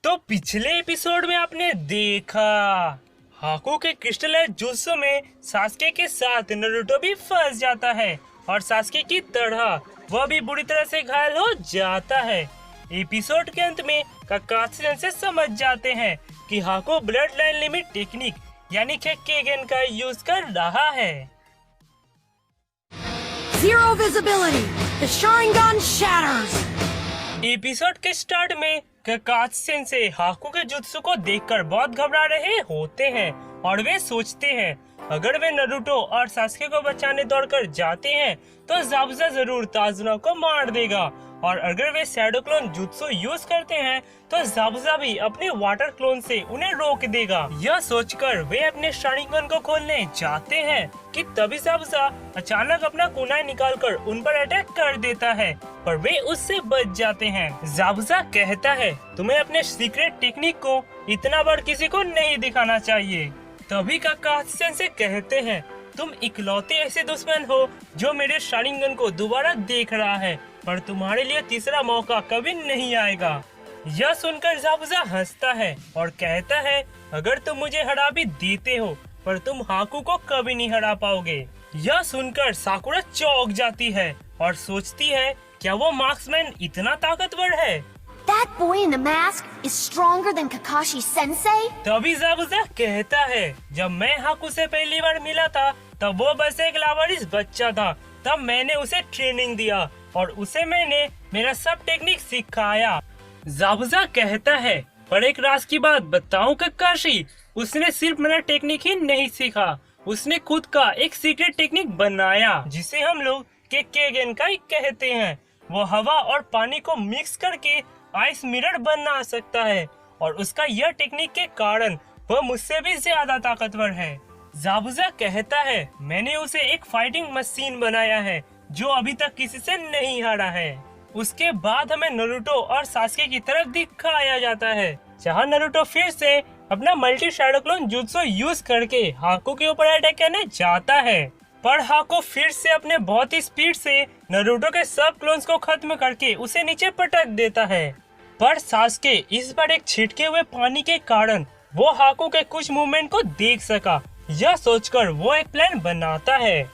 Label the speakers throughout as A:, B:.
A: तो पिछले एपिसोड में आपने देखा हाकू के क्रिस्टलाइज जुत्सु में सास्के के साथ नारुतो भी फंस जाता है और सास्के की तरह वह भी बुरी तरह से घायल हो जाता है। एपिसोड के अंत में काकाशी से समझ जाते हैं कि Haku blood line limit technique यानी कि केगेन का यूज कर रहा है।
B: Zero visibility. The Sharingan shatters.
A: Episode के स्टार्ट में काकाशी से हाकू के जुत्सु को देखकर बहुत घबरा रहे होते हैं और वे सोचते हैं अगर वे नारुतो और सास्के को बचाने दौड़कर जाते हैं तो ज़ाबुज़ा जरूर ताजुना को मार देगा और अगर वे शैडो क्लोन जुत्सु यूज करते हैं तो ज़ाबुज़ा भी अपने वाटर क्लोन से उन्हें रोक देगा। यह सोचकर वे अपने शारिंगन को खोलने जाते हैं कि तभी ज़ाबुज़ा अचानक अपना कुनाई निकालकर उन पर अटैक कर देता है पर वे उससे बच जाते हैं। ज़ाबुज़ा कहता है तुम्हें अपने सीक्रेट टेक्निक को इतना बार किसी को नहीं दिखाना चाहिए। तभी काकाशी से कहते हैं तुम इकलौते ऐसे दुश्मन हो जो मेरे शारिंगन को दोबारा देख रहा है पर तुम्हारे लिए तीसरा मौका कभी नहीं आएगा। यह सुनकर ज़ाबुज़ा हंसता है और कहता है अगर तुम मुझे हरा भी देते हो पर तुम हाकू को कभी नहीं हरा पाओगे। यह सुनकर साकुरा चौंक जाती है और सोचती है क्या वो मार्क्समैन इतना ताकतवर है।
B: That boy in the mask is stronger than Kakashi Sensei?
A: तभी ज़ाबुज़ा कहता है जब मैं हाकू से पहली बार मिला था तब वो बस एक लावारिस बच्चा था, तब मैंने उसे ट्रेनिंग दिया और उसे मैंने मेरा सब टेक्निक सिखाया। ज़ाबुज़ा कहता है पर एक राज की बात बताऊं काकाशी, उसने सिर्फ मेरा टेक्निक ही नहीं सीखा, उसने खुद का एक सीक्रेट टेक्निक बनाया जिसे हम लोग केगेन का ही कहते हैं। वो हवा और पानी को मिक्स करके आइस मिरर बना सकता है और उसका यह टेक्निक के कारण वह मुझसे भी ज्यादा ताकतवर है। ज़ाबुज़ा कहता है मैंने उसे एक फाइटिंग मशीन बनाया है जो अभी तक किसी से नहीं हारा है। उसके बाद हमें नारुतो और सास्के की तरफ दिखाया जाता है जहां नारुतो फिर से अपना multi shadow clone jutsu use करके हाकू के ऊपर अटैक करने जाता है पर हाकू फिर से अपने बहुत ही स्पीड से नारुतो के सब क्लोन्स को खत्म करके उसे नीचे पटक देता है। पर सास्के इस बार एक छिटके हुए पानी के कारण वो हाकू के कुछ मूवमेंट को देख सका। यह सोचकर वो एक प्लान बनाता है।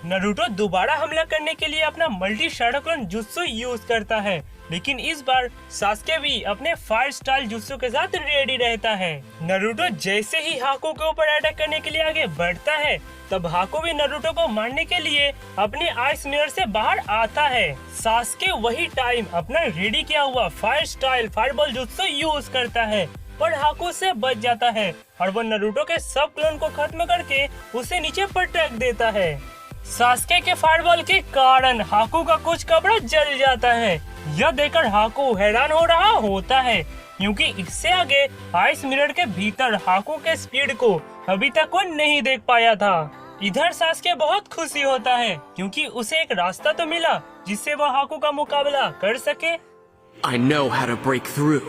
A: नारुतो दोबारा हमला करने के लिए अपना multi shadow clone jutsu use करता है लेकिन इस बार सास्के भी अपने फायर स्टाइल जुत्सु के साथ रेडी रहता है। नारुतो जैसे ही हाकू के ऊपर अटैक करने के लिए आगे बढ़ता है तब हाकू भी नारुतो को मारने के लिए अपने आइस मिरर से बाहर आता है। सास्के वही टाइम अपना रेडी किया हुआ fire style fireball jutsu use करता है पर हाकू से बच जाता है और वो नारुतो के सब क्लोन को खत्म करके उसे नीचे पटक देता है। सास्के के फायरबॉल के कारण हाकू का कुछ कपड़ा जल जाता है। यह देखकर हाकू हैरान हो रहा होता है क्योंकि इससे आगे आइस मिरर के भीतर हाकू के स्पीड को अभी तक वो नहीं देख पाया था। इधर सास्के बहुत खुशी होता है क्योंकि उसे एक रास्ता तो मिला जिससे वो हाकू का मुकाबला कर सके।
C: I know how to break through.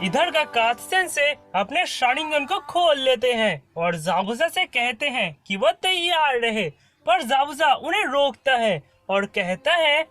A: इधर काकाशी से अपने शारिंगन को खोल लेते हैं और ज़ाबुज़ा से कहते हैं कि वो तैयार रहे पर ज़ाबुज़ा उन्हें रोकता है और कहता है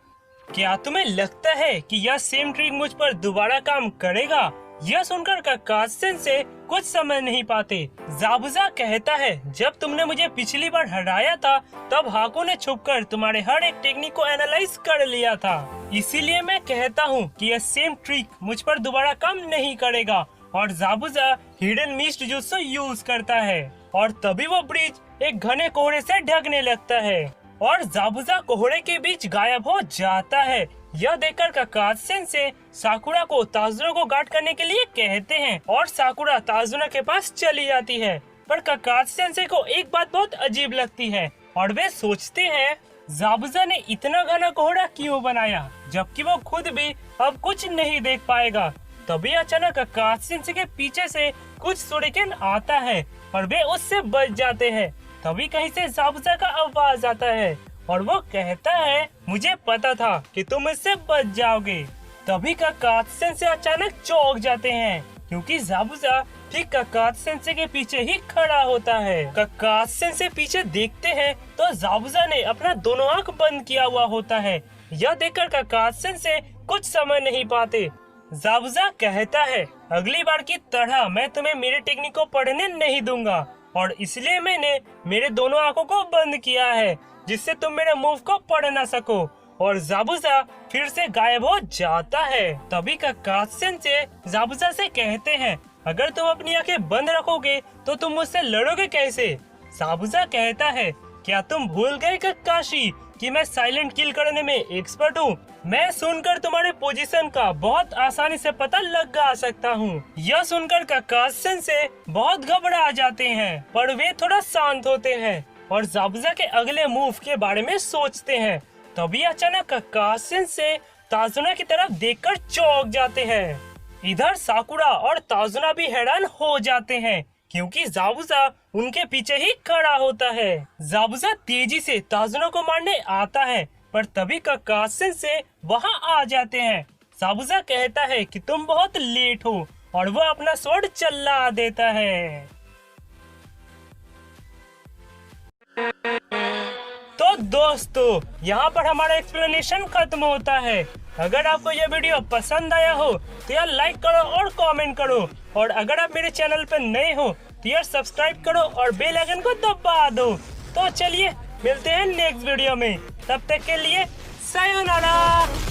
A: क्या तुम्हें लगता है कि यह सेम ट्रिक मुझ पर दोबारा काम करेगा। यह सुनकर काकाशी से कुछ समझ नहीं पाते। ज़ाबुज़ा कहता है जब तुमने मुझे पिछली बार हराया था तब हाकू ने छुपकर तुम्हारे हर एक टेक्निक को एनालाइज कर लिया था, इसीलिए मैं कहता हूँ कि यह सेम ट्रिक मुझ पर दोबारा काम नहीं करेगा। और ज़ाबुज़ा हिडन मिस्ट जुत्सु यूज करता है और तभी वो ब्रिज एक घने कोहरे से ढकने लगता है और ज़ाबुज़ा कोहरे के बीच गायब हो जाता है। यह देखकर काकाशी से साकुरा को ताजुना को गार्ड करने के लिए कहते हैं और साकुरा ताजुना के पास चली जाती है पर काकाशी को एक बात बहुत अजीब लगती है और वे सोचते हैं ज़ाबुज़ा ने इतना घना कोहरा क्यों बनाया जबकि वो खुद भी अब कुछ नहीं देख पाएगा। तभी अचानक काकाशी के पीछे से कुछ शूरिकेन आता है और वे उससे बच जाते हैं। तभी कहीं से ज़ाबुज़ा का आवाज आता है और वो कहता है मुझे पता था कि तुम इससे बच जाओगे। तभी काकाशी से अचानक चौंक जाते हैं क्योंकि ज़ाबुज़ा ठीक काकाशी के पीछे ही खड़ा होता है। काकाशी से पीछे देखते हैं तो ज़ाबुज़ा ने अपना दोनों आंख बंद किया हुआ होता है। यह देखकर काकाशी से कुछ समझ नहीं पाते ज़ाबुज़ा कहता है, अगली बार की तरह मैं तुम्हें मेरे टेक्निक को पढ़ने नहीं दूंगा और इसलिए मैंने मेरे दोनों आंखों को बंद किया है जिससे तुम मेरे मूव को पढ़ ना सको। और ज़ाबुज़ा फिर से गायब हो जाता है। तभी ककाशी सेंसे ज़ाबुज़ा से कहते हैं, अगर तुम अपनी आंखें बंद रखोगे तो तुम मुझसे लड़ोगे कैसे? ज़ाबुज़ा कहता है, क्या तुम भूल गए ककाशी कि मैं साइलेंट किल करने में एक्सपर्ट हूँ? मैं सुनकर तुम्हारे पोजीशन का बहुत आसानी से पता लगा सकता हूँ। यह सुनकर ककाशी सेंसे बहुत घबरा जाते हैं, पर वे थोड़ा शांत होते हैं और ज़ाबुज़ा के अगले मूव के बारे में सोचते हैं। तभी अचानक ककाशी सेंसे ताजुना की तरफ देखकर चौंक जाते हैं। इधर साकुरा और ताजुना भी हैरान हो जाते हैं क्योंकि ज़ाबुज़ा उनके पीछे ही खड़ा होता है। ज़ाबुज़ा तेजी से ताजुना को मारने आता है, पर तभी ककाशी सेंसे वहां आ जाते हैं। ज़ाबुज़ा कहता है कि तुम बहुत लेट हो और वह अपना स्वॉर्ड चला देता है। तो दोस्तों, यहाँ पर हमारा एक्सप्लेनेशन खत्म होता है। अगर आपको यह वीडियो पसंद आया हो तो यार लाइक करो और कमेंट करो, और अगर आप मेरे चैनल पर नए हो तो यार सब्सक्राइब करो और बेल आइकन को दबा दो। तो चलिए मिलते हैं नेक्स्ट वीडियो में, तब तक के लिए सायोनारा।